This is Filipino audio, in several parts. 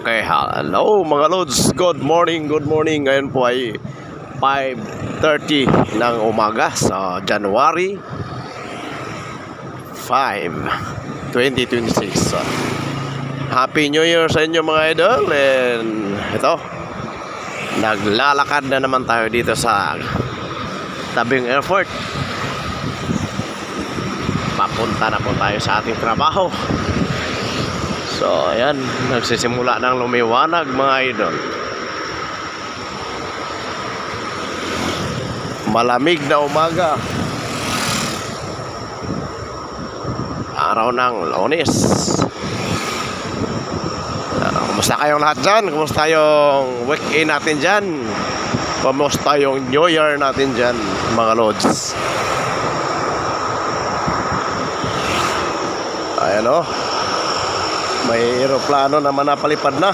Okay, hello mga lods. Good morning, good morning. Ngayon po ay 5:30 ng umaga sa January 5, 2026. Happy New Year sa inyo mga idol. And ito, naglalakad na naman tayo dito sa tabing airport. Papunta na po tayo sa ating trabaho. So, ayan, nagsisimula ng lumiwanag mga idol. Malamig na umaga. Araw ng Lunes. Kumusta kayong lahat dyan? Kumusta yung week-end natin dyan? Kumusta yung New Year natin dyan, mga lods? Ayan o. May aeroplano naman napalipad na.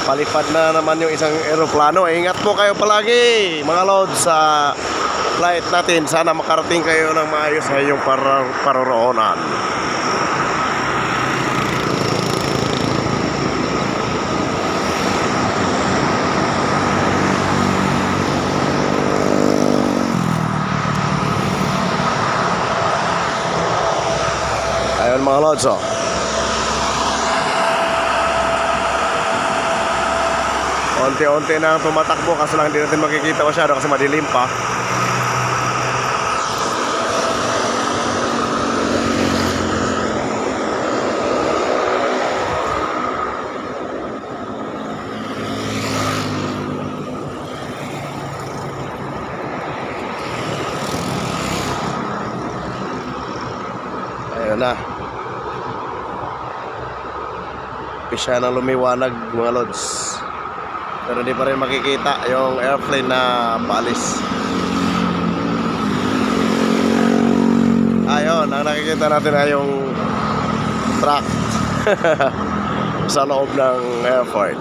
Palipad na naman yung isang aeroplano. Ingat po kayo palagi mga lods sa flight natin. Sana makarating kayo ng maayos sa inyong paroroonan. Ayun mga lods, oh. Unti-unti na tumatakbo kasi lang hindi natin makikita masyado kasi madilim pa. Ayun na. Pisya na lumiwanag mga lods. Pero di pa rin makikita yung airplane na paalis. Ayun, ang nakikita natin ay yung truck sa loob ng airport.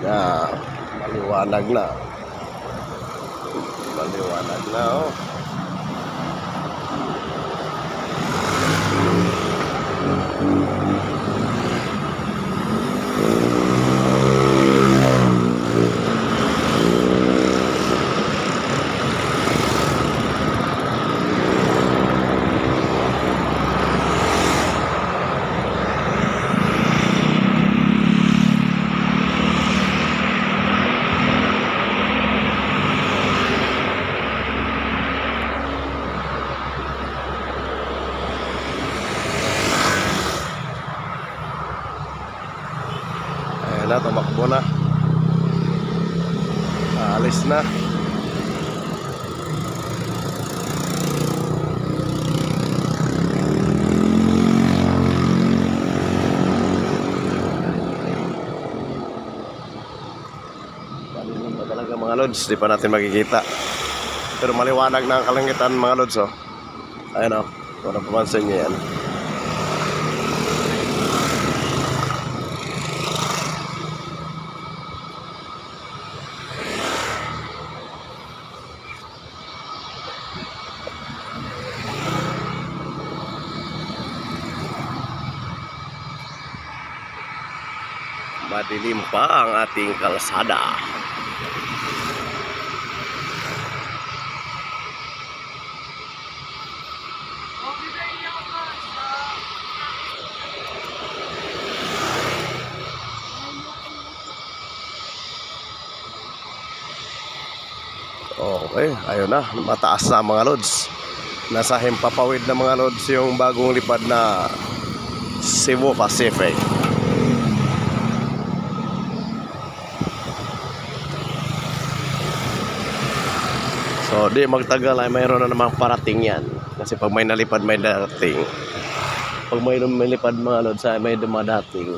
Ya, maliwanag na. Maliwanag na, oh. Na, tumakbo na. Alis na. Malilim pa talaga mga lods, di pa natin makikita. Pero maliwanag na ang kalangitan mga lods, oh. Ayun, oh. Kung napapansin nyo yan. Madilim pa ang ating kalsada. Okay, ayun na, mataas na mga lods. Nasa himpapawid na mga lods yung bagong lipad na Cebu Pacific. So di magtagal ay mayroon na namang parating yan. Kasi pag may nalipad may darating. Pag may lumilipad mga lods ay may dumadating.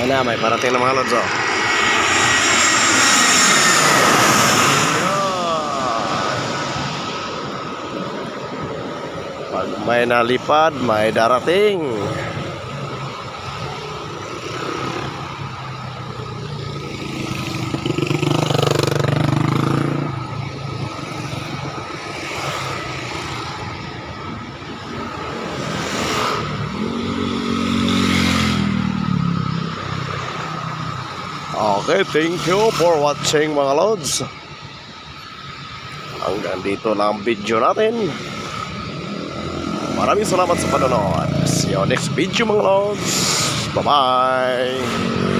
na, may parating na mga lods, oh. Pag may nalipad, may darating. Okay, thank you for watching mga lods. Hanggang dito lang ang video natin. Maraming salamat sa panonood. See you next video mga lods. Bye-bye.